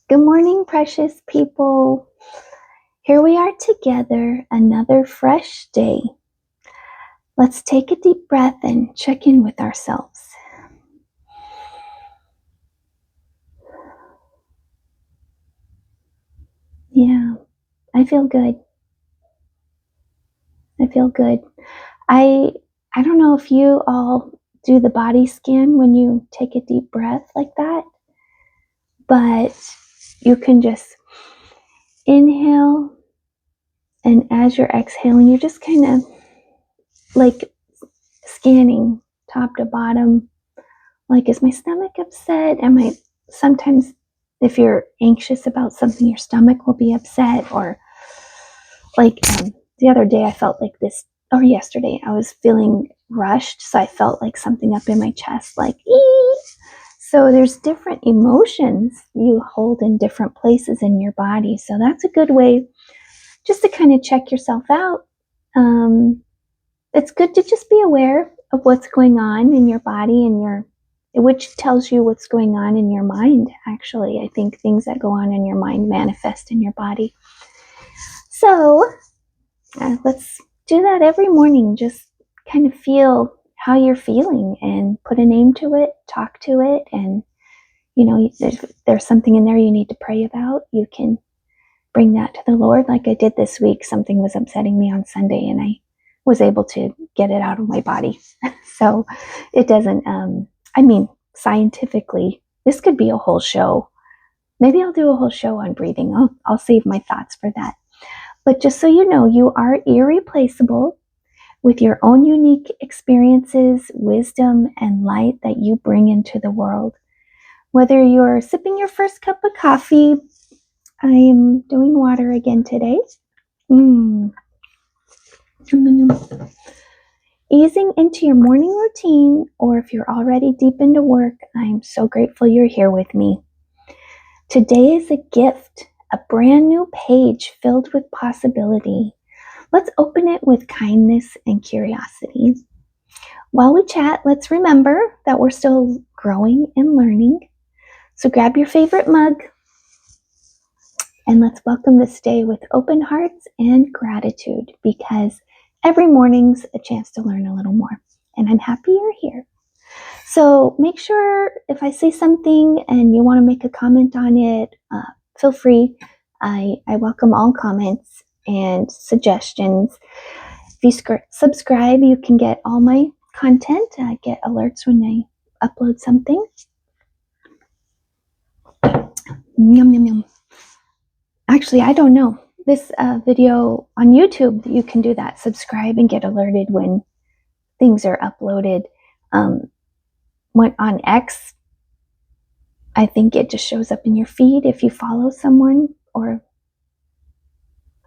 Good morning, precious people. Here we are together, another fresh day. Let's take a deep breath and check in with ourselves. Yeah, I feel good. I feel good. I I don't know if you all do the body scan when you take a deep breath like that, but you can just inhale, and as you're exhaling, you're just kind of like scanning top to bottom. Like, is my stomach upset? Sometimes if you're anxious about something, your stomach will be upset. Or like the other day, I felt like this, or yesterday, I was feeling rushed. So I felt like something up in my chest, like, ee! So there's different emotions you hold in different places in your body. So that's a good way just to kind of check yourself out. It's good to just be aware of what's going on in your body and which tells you what's going on in your mind. Actually, I think things that go on in your mind manifest in your body. So let's do that every morning. Just kind of feel how you're feeling and put a name to it, talk to it. And there's something in there you need to pray about, you can bring that to the Lord. Like I did this week, something was upsetting me on Sunday, and I was able to get it out of my body. So it doesn't, scientifically, this could be a whole show. Maybe I'll do a whole show on breathing. I'll save my thoughts for that. But just so you know, you are irreplaceable with your own unique experiences, wisdom, and light that you bring into the world. Whether you're sipping your first cup of coffee, I am doing water again today. Easing into your morning routine, or if you're already deep into work, I'm so grateful you're here with me. Today is a gift, a brand new page filled with possibility. Let's open it with kindness and curiosity. While we chat, let's remember that we're still growing and learning. So grab your favorite mug and let's welcome this day with open hearts and gratitude, because every morning's a chance to learn a little more. And I'm happy you're here. So make sure if I say something and you want to make a comment on it, feel free. I welcome all comments and suggestions. If you subscribe, you can get all my content, get alerts when I upload something. Yum, yum, yum. Actually, I don't know. This video on YouTube, you can do that. Subscribe and get alerted when things are uploaded. When on X, I think it just shows up in your feed if you follow someone, or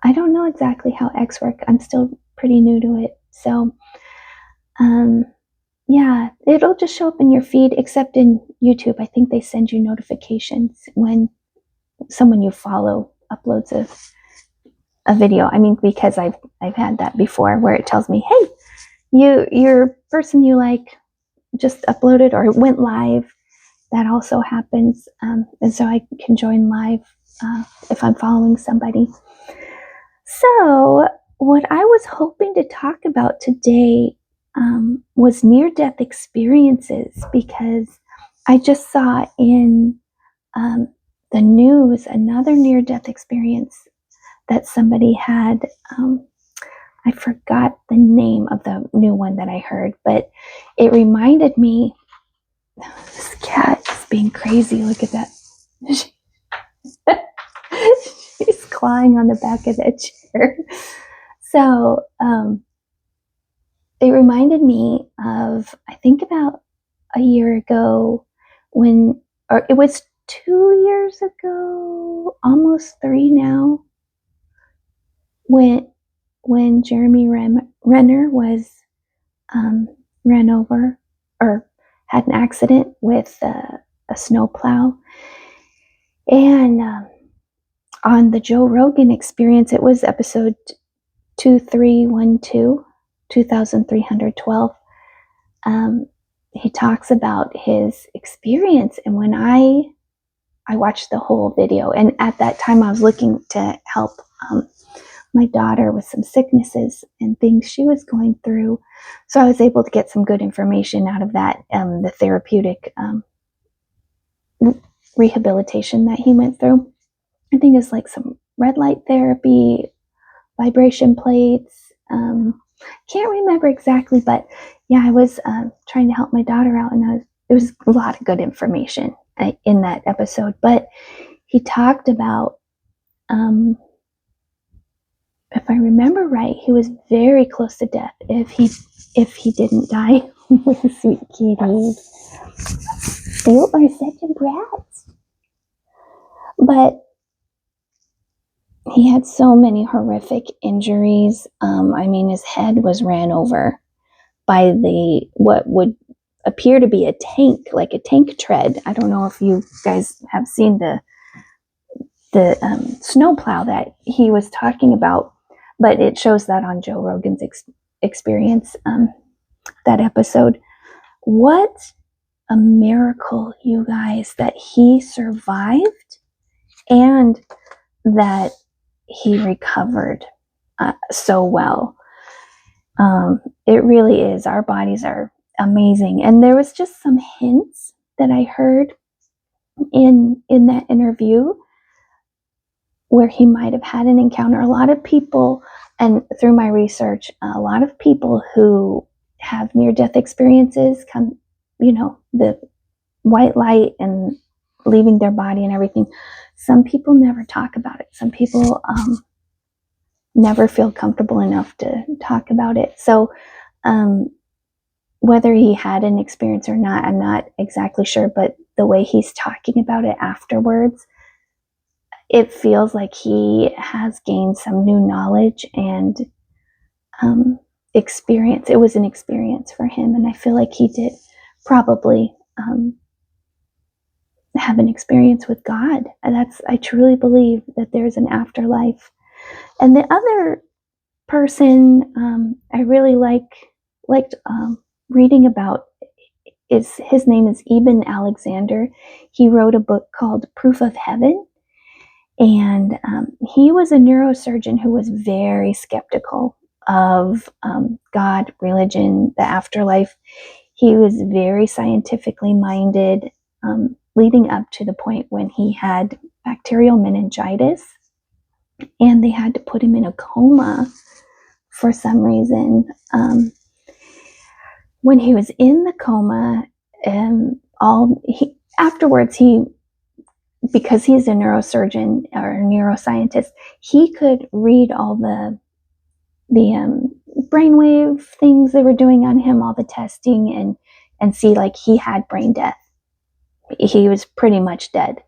I don't know exactly how X works. I'm still pretty new to it. So, yeah, it'll just show up in your feed, except in YouTube. I think they send you notifications when someone you follow uploads a video. Because I've had that before, where it tells me, hey, your person you like just uploaded or went live. That also happens, and so I can join live if I'm following somebody. So what I was hoping to talk about today was near-death experiences, because I just saw in the news another near-death experience that somebody had. I forgot the name of the new one that I heard, but it reminded me. This cat is being crazy. Look at that. She's clawing on the back of the chair. So it reminded me of, I think about a year ago, or it was 2 years ago, almost 3 now, when Jeremy Renner was ran over, or had an accident with a snowplow. And on the Joe Rogan Experience, it was episode 2312, 2312. He talks about his experience, and when I I watched the whole video. And at that time, I was looking to help my daughter with some sicknesses and things she was going through. So I was able to get some good information out of that, the therapeutic rehabilitation that he went through. I think it's like some red light therapy, vibration plates. Can't remember exactly, but yeah, I was trying to help my daughter out, and it was a lot of good information in that episode. But he talked about, if I remember right, he was very close to death if he didn't die. With sweet kitties. They are such brats. But he had so many horrific injuries. I mean, his head was ran over by what would appear to be a tank, like a tank tread. I don't know if you guys have seen the snowplow that he was talking about, but it shows that on Joe Rogan's experience, that episode. What a miracle, you guys, that he survived and that he recovered so well. It really is. Our bodies are amazing. And there was just some hints that I heard in that interview where he might have had an encounter. A lot of people, and through my research, a lot of people who have near-death experiences come, the white light and leaving their body and everything. Some people never talk about it. Some people never feel comfortable enough to talk about it. So whether he had an experience or not, I'm not exactly sure, but the way he's talking about it afterwards, it feels like he has gained some new knowledge and experience. It was an experience for him, and I feel like he did probably have an experience with God. I truly believe that there's an afterlife. And the other person I really liked reading about his name is Eben Alexander. He wrote a book called Proof of Heaven. And he was a neurosurgeon who was very skeptical of God, religion, the afterlife. He was very scientifically minded, leading up to the point when he had bacterial meningitis, and they had to put him in a coma for some reason. When he was in the coma, afterwards, because he's a neurosurgeon or a neuroscientist, he could read all the brainwave things they were doing on him, all the testing, and see like he had brain death. He was pretty much dead.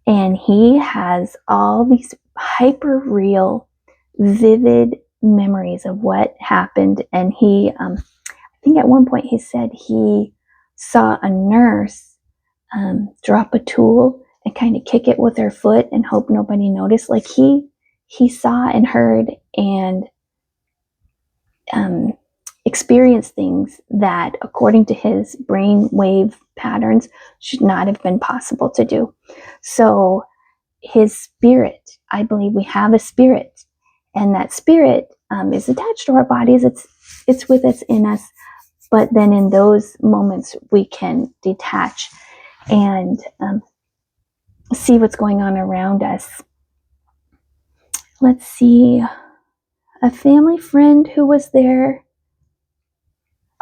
And he has all these hyper real, vivid memories of what happened. And he, I think at one point he said he saw a nurse drop a tool and kind of kick it with her foot and hope nobody noticed. Like he saw and heard and experienced things that, according to his brain wave patterns, should not have been possible to do. So his spirit, I believe we have a spirit, and that spirit is attached to our bodies. It's with us, in us. But then in those moments, we can detach and see what's going on around us. Let's see. A family friend who was there.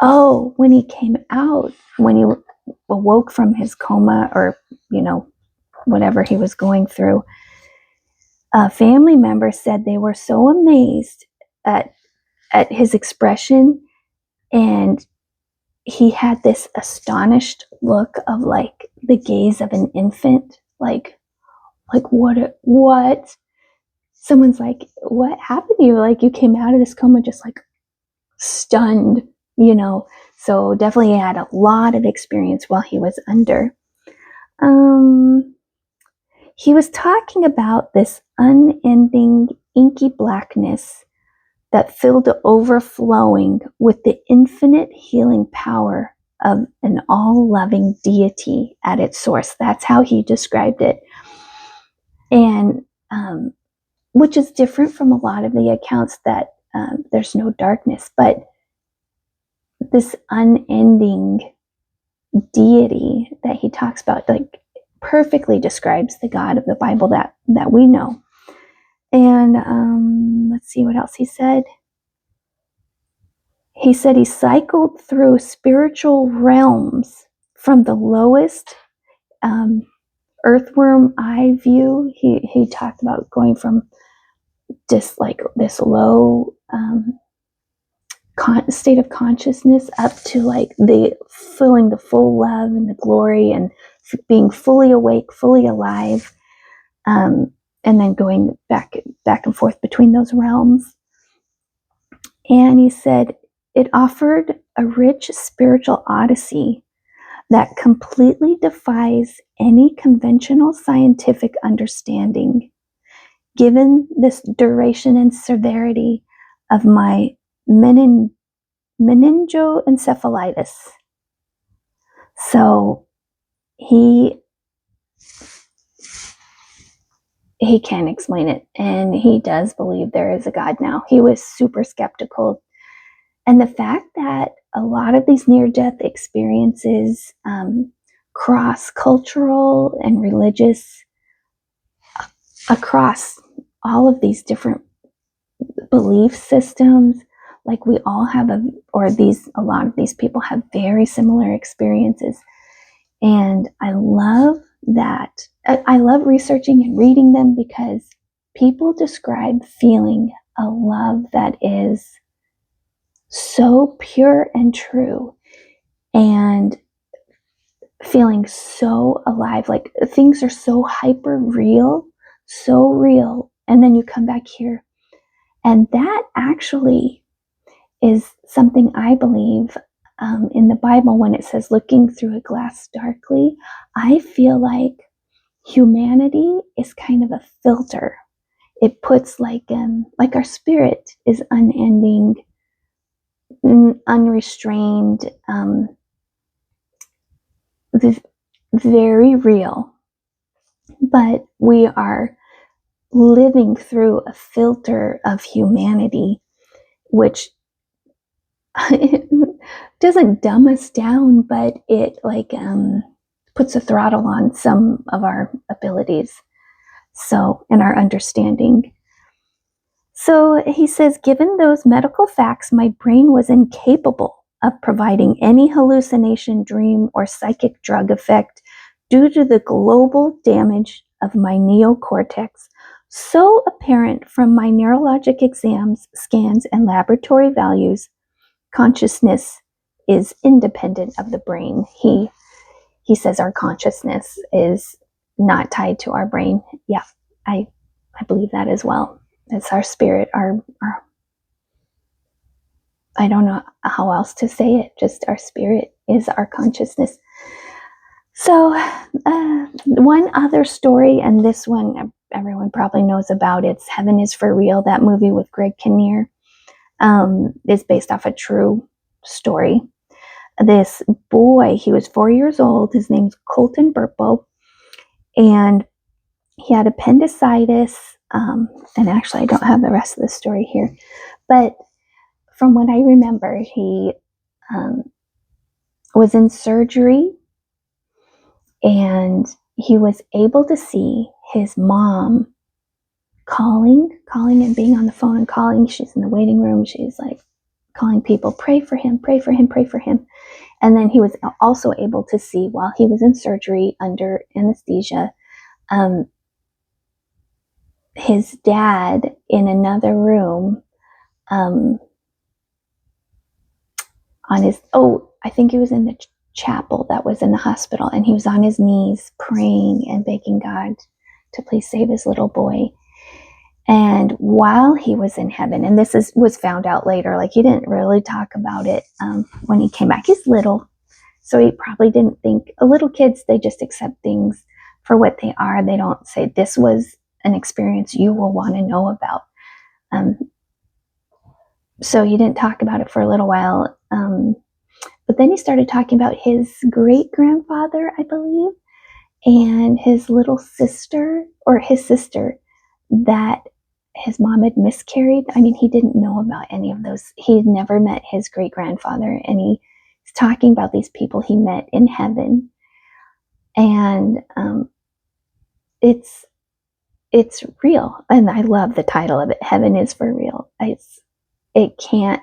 Oh, when he came out, when he awoke from his coma, or, whatever he was going through, a family member said they were so amazed at his expression, and he had this astonished look of like the gaze of an infant, like what? Someone's like, what happened to you? Like, you came out of this coma just like stunned, So definitely he had a lot of experience while he was under. He was talking about this unending inky blackness that filled overflowing with the infinite healing power of an all-loving deity at its source. That's how he described it. and which is different from a lot of the accounts that there's no darkness, but this unending deity that he talks about, like, perfectly describes the God of the Bible that we know. And let's see what else he said. He said he cycled through spiritual realms from the lowest earthworm eye view. He talked about going from just like this low state of consciousness up to like the feeling the full love and the glory and being fully awake, fully alive, and then going back and forth between those realms. And he said it offered a rich spiritual odyssey that completely defies any conventional scientific understanding, given this duration and severity of my meningoencephalitis. So he can't explain it, and he does believe there is a God now. He was super skeptical, and the fact that a lot of these near-death experiences, cross-cultural and religious, across all of these different belief systems, like we all have a lot of these people have very similar experiences. And I love that. I love researching and reading them because people describe feeling a love that is so pure and true, and feeling so alive. Like things are so hyper real, so real. And then you come back here. And that actually is something I believe in the Bible when it says looking through a glass darkly. I feel like humanity is kind of a filter. It puts like our spirit is unending, unrestrained, very real. But we are living through a filter of humanity, which doesn't dumb us down, but it like puts a throttle on some of our abilities, so, and our understanding. So he says, given those medical facts, my brain was incapable of providing any hallucination, dream, or psychic drug effect due to the global damage of my neocortex, so apparent from my neurologic exams, scans, and laboratory values. Consciousness is independent of the brain. He says our consciousness is not tied to our brain. Yeah, I believe that as well. It's our spirit, our I don't know how else to say it, just our spirit is our consciousness. So one other story, and this one everyone probably knows about, it's Heaven is for Real, that movie with Greg Kinnear, is based off a true story. This boy, he was 4 years old, his name's Colton Burpo, and he had appendicitis, and actually I don't have the rest of the story here, but from what I remember, he was in surgery, and he was able to see his mom calling and being on the phone and calling. She's in the waiting room. She's like calling people, pray for him, pray for him, pray for him. And then he was also able to see, while he was in surgery under anesthesia, his dad in another room, on his, I think he was in the chapel that was in the hospital, and he was on his knees praying and begging God to please save his little boy. And while he was in heaven, and this was found out later, like he didn't really talk about it when he came back. He's little, so he probably didn't think. Little kids, they just accept things for what they are. They don't say, this was an experience you will want to know about. So he didn't talk about it for a little while. But then he started talking about his great-grandfather, I believe. and his little sister, or his sister, that his mom had miscarried. I mean, he didn't know about any of those. He had never met his great-grandfather, and he's talking about these people he met in heaven. And it's real. And I love the title of it, Heaven is for Real. It can't,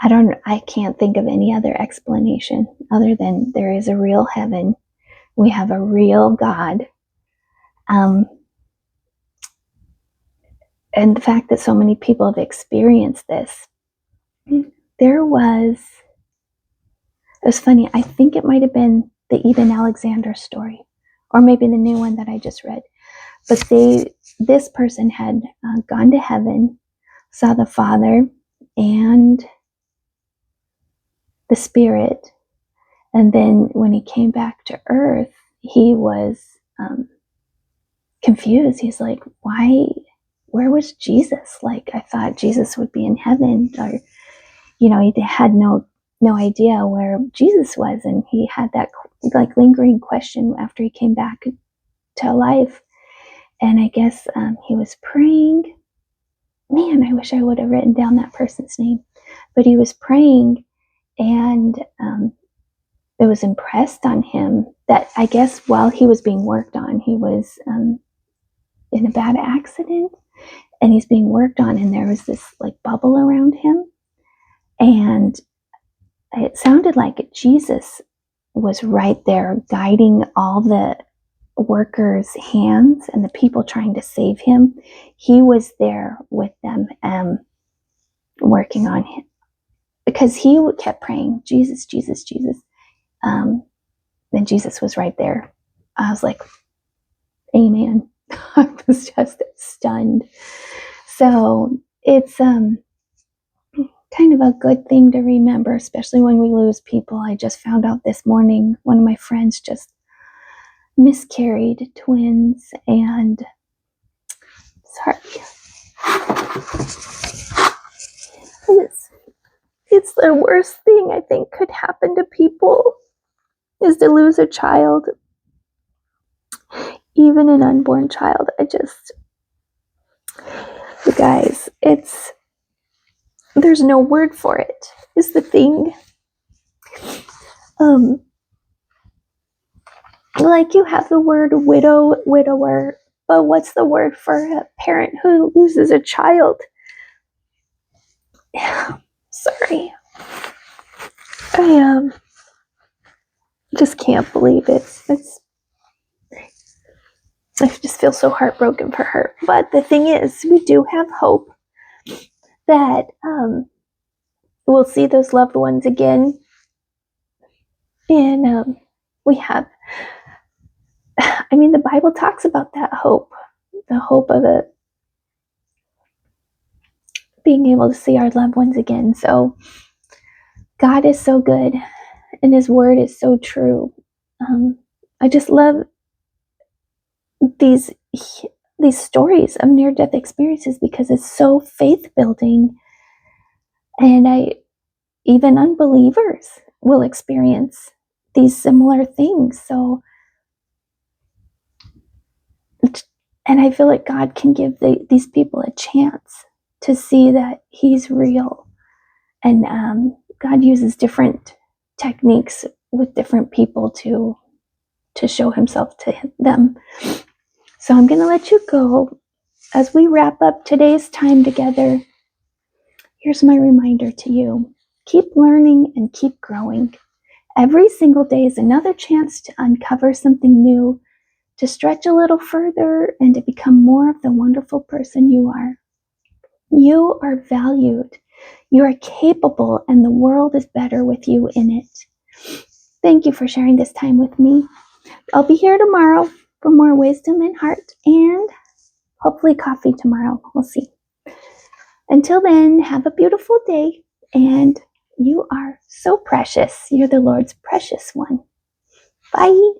I can't think of any other explanation other than there is a real heaven. We have a real God. And the fact that so many people have experienced this. It was funny, I think it might have been the Eben Alexander story, or maybe the new one that I just read. But this person had gone to heaven, saw the Father and the Spirit, and then when he came back to earth, he was confused. He's like, where was Jesus? Like, I thought Jesus would be in heaven, or, he had no idea where Jesus was. And he had that like lingering question after he came back to life. And I guess he was praying. Man, I wish I would have written down that person's name. But he was praying, and it was impressed on him that, I guess, while he was being worked on, he was in a bad accident, and he's being worked on, and there was this like bubble around him, and it sounded like Jesus was right there guiding all the workers' hands and the people trying to save him. He was there with them, working on him, because he kept praying, Jesus, Jesus, Jesus. And Jesus was right there. I was like, amen. I was just stunned. So it's kind of a good thing to remember, especially when we lose people. I just found out this morning, one of my friends just miscarried twins, and sorry, it's the worst thing I think could happen to people, is to lose a child, even an unborn child. You guys, there's no word for it, is the thing. Like, you have the word widow, widower, but what's the word for a parent who loses a child? Yeah, sorry. I just can't believe it. I just feel so heartbroken for her. But the thing is, we do have hope that we'll see those loved ones again. And we have, I mean, the Bible talks about that hope, the hope of being able to see our loved ones again. So God is so good, and his word is so true. I just love these stories of near-death experiences, because it's so faith-building, and even unbelievers will experience these similar things. So, and I feel like God can give these people a chance to see that he's real, and God uses different techniques with different people to show himself to them. So I'm going to let you go. As we wrap up today's time together, here's my reminder to you. Keep learning and keep growing. Every single day is another chance to uncover something new, to stretch a little further, and to become more of the wonderful person you are. You are valued. You are capable, and the world is better with you in it. Thank you for sharing this time with me. I'll be here tomorrow for more wisdom and heart, and hopefully coffee tomorrow. We'll see. Until then, have a beautiful day, and you are so precious. You're the Lord's precious one. Bye.